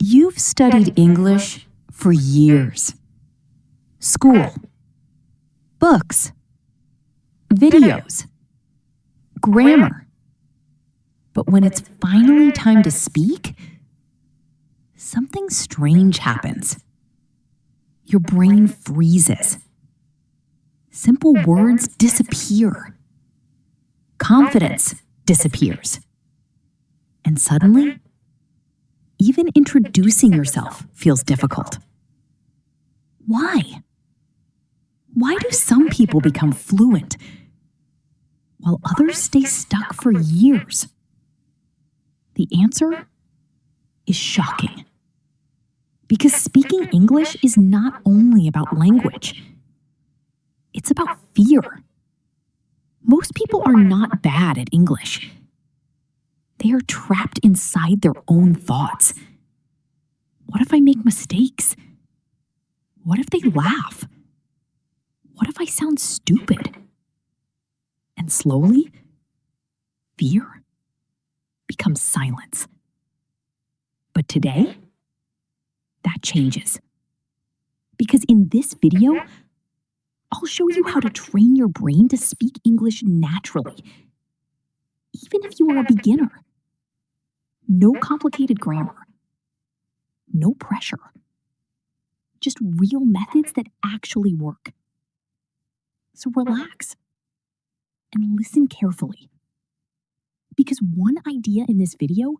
You've studied English for years. School, books, videos, grammar. But when it's finally time to speak, something strange happens. Your brain freezes. Simple words disappear. Confidence disappears. And suddenly, even introducing yourself feels difficult. Why? Why do some people become fluent while others stay stuck for years? The answer is shocking. Because speaking English is not only about language. It's about fear. Most people are not bad at English. They are trapped inside their own thoughts. What if I make mistakes? What if they laugh? What if I sound stupid? And slowly, fear becomes silence. But today, that changes. Because in this video, I'll show you how to train your brain to speak English naturally, even if you are a beginner. No complicated grammar. No pressure. Just real methods that actually work. So relax and listen carefully. Because one idea in this video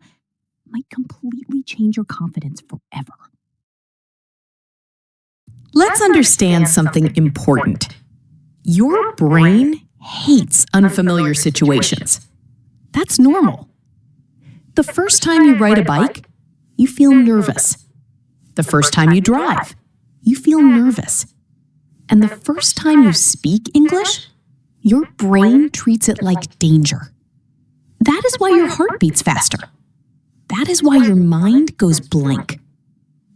might completely change your confidence forever. Let's understand something important. Your brain hates unfamiliar situations. That's normal. The first time you ride a bike, you feel nervous. The first time you drive, you feel nervous. And the first time you speak English, your brain treats it like danger. That is why your heart beats faster. That is why your mind goes blank.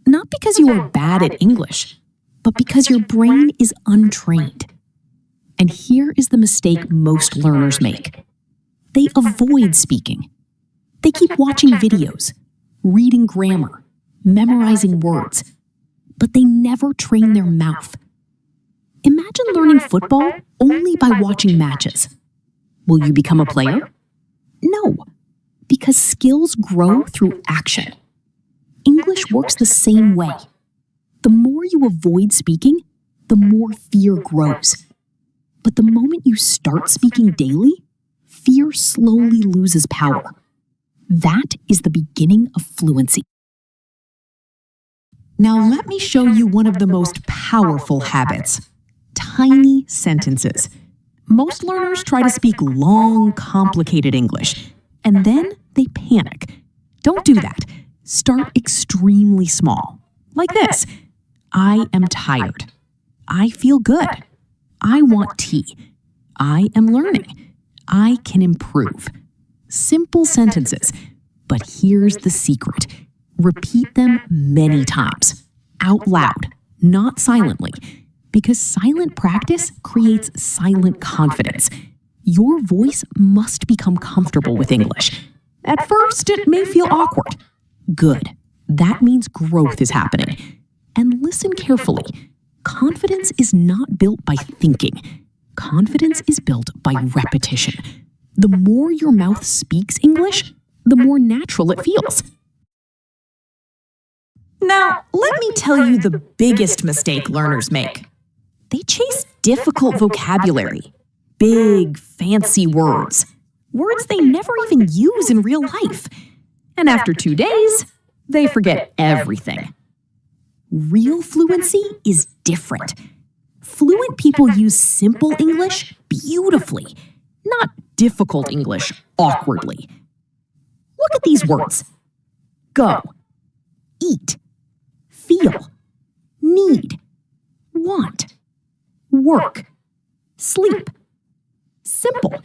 Not because you are bad at English, but because your brain is untrained. And here is the mistake most learners make. They avoid speaking. They keep watching videos, reading grammar, memorizing words, but they never train their mouth. Imagine learning football only by watching matches. Will you become a player? No, because skills grow through action. English works the same way. The more you avoid speaking, the more fear grows. But the moment you start speaking daily, fear slowly loses power. That is the beginning of fluency. Now let me show you one of the most powerful habits. Tiny sentences. Most learners try to speak long, complicated English, and then they panic. Don't do that. Start extremely small. Like this. I am tired. I feel good. I want tea. I am learning. I can improve. Simple sentences. But here's the secret. Repeat them many times. Out loud, not silently. Because silent practice creates silent confidence. Your voice must become comfortable with English. At first, it may feel awkward. Good. That means growth is happening. And listen carefully. Confidence is not built by thinking. Confidence is built by repetition. The more your mouth speaks English, the more natural it feels. Now, let me tell you the biggest mistake learners make. They chase difficult vocabulary, big, fancy words, words they never even use in real life. And after 2 days, they forget everything. Real fluency is different. Fluent people use simple English beautifully, not difficult English awkwardly. Look at these words. Go, eat, feel, need, want, work, sleep. Simple.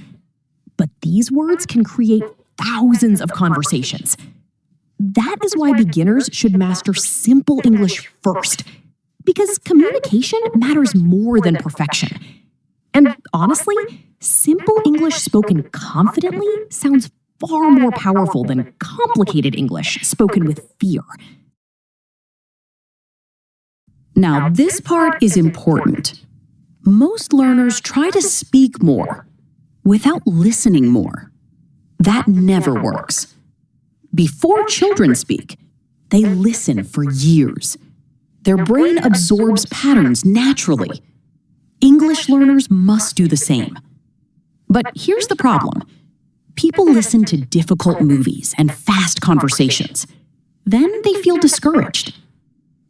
But these words can create thousands of conversations. That is why beginners should master simple English first, because communication matters more than perfection. And honestly, simple English spoken confidently sounds far more powerful than complicated English spoken with fear. Now, this part is important. Most learners try to speak more without listening more. That never works. Before children speak, they listen for years. Their brain absorbs patterns naturally. English learners must do the same. But here's the problem. People listen to difficult movies and fast conversations. Then they feel discouraged.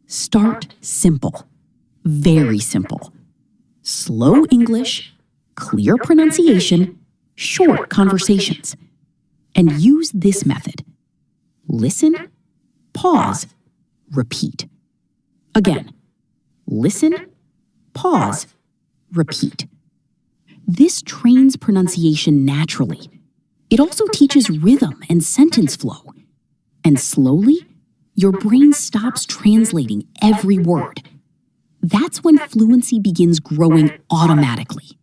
Start simple. Very simple. Slow English, clear pronunciation, short conversations. And use this method. Listen, pause, repeat. Again, listen, pause, repeat. This trains pronunciation naturally. It also teaches rhythm and sentence flow. And slowly, your brain stops translating every word. That's when fluency begins growing automatically.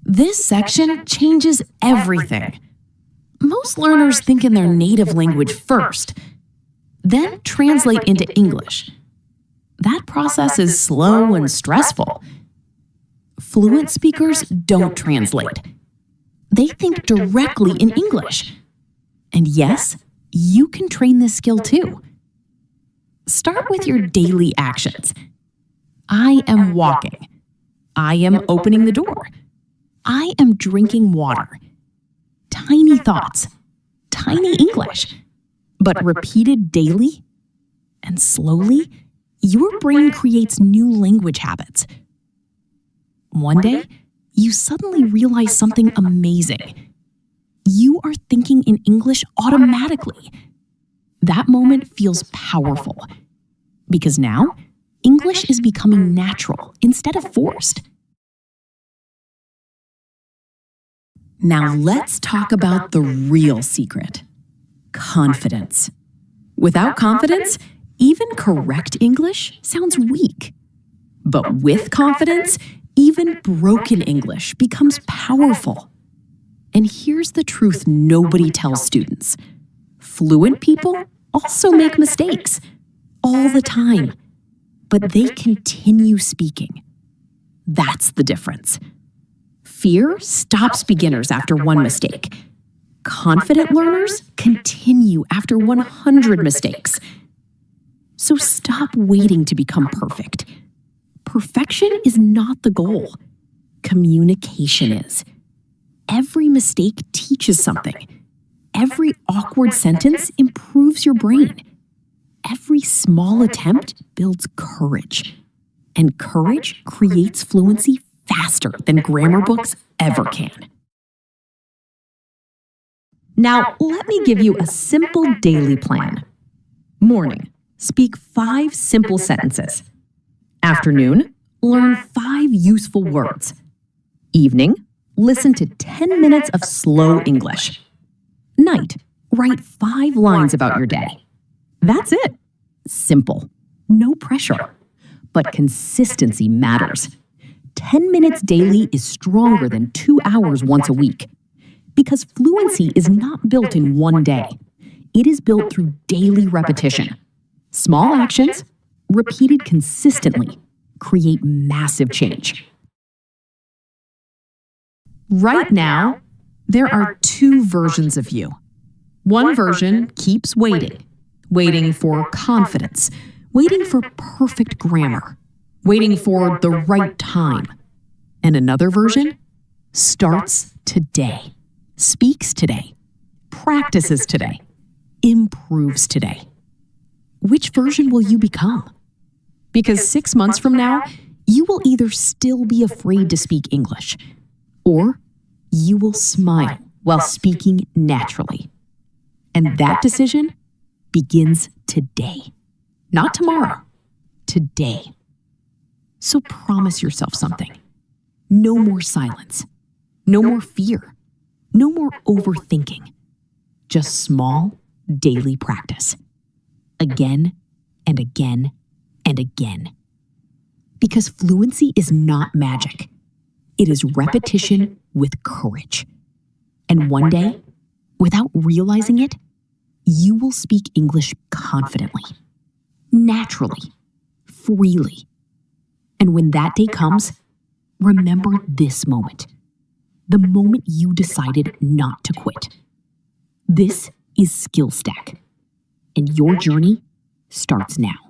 This section changes everything. Most learners think in their native language first, then translate into English. That process is slow and stressful. Fluent speakers don't translate. They think directly in English. And yes, you can train this skill too. Start with your daily actions. I am walking. I am opening the door. I am drinking water. Tiny thoughts, tiny English, but repeated daily and slowly, your brain creates new language habits. One day, you suddenly realize something amazing. You are thinking in English automatically. That moment feels powerful because now English is becoming natural instead of forced. Now let's talk about the real secret. Confidence. Without confidence, even correct English sounds weak. But with confidence, even broken English becomes powerful. And here's the truth nobody tells students. Fluent people also make mistakes all the time, but they continue speaking. That's the difference. Fear stops beginners after one mistake. Confident learners continue after 100 mistakes. So stop waiting to become perfect. Perfection is not the goal. Communication is. Every mistake teaches something. Every awkward sentence improves your brain. Every small attempt builds courage. And courage creates fluency faster than grammar books ever can. Now, let me give you a simple daily plan. Morning, speak 5 simple sentences. Afternoon, learn 5 useful words. Evening, listen to 10 minutes of slow English. Night, write 5 lines about your day. That's it. Simple. No pressure. But consistency matters. 10 minutes daily is stronger than 2 hours once a week. Because fluency is not built in one day. It is built through daily repetition. Small actions, repeated consistently, create massive change. Right now, there are 2 versions of you. One version keeps waiting for confidence, waiting for perfect grammar, waiting for the right time. And another version starts today, speaks today, practices today, improves today. Which version will you become? Because 6 months from now, you will either still be afraid to speak English, or you will smile while speaking naturally. And that decision begins today, not tomorrow, today. So promise yourself something. No more silence, no more fear, no more overthinking. Just small, daily practice. Again and again and again. Because fluency is not magic. It is repetition with courage. And one day, without realizing it, you will speak English confidently. naturally, freely. And when that day comes, remember this moment. The moment you decided not to quit. This is Skill Stack, and your journey starts now.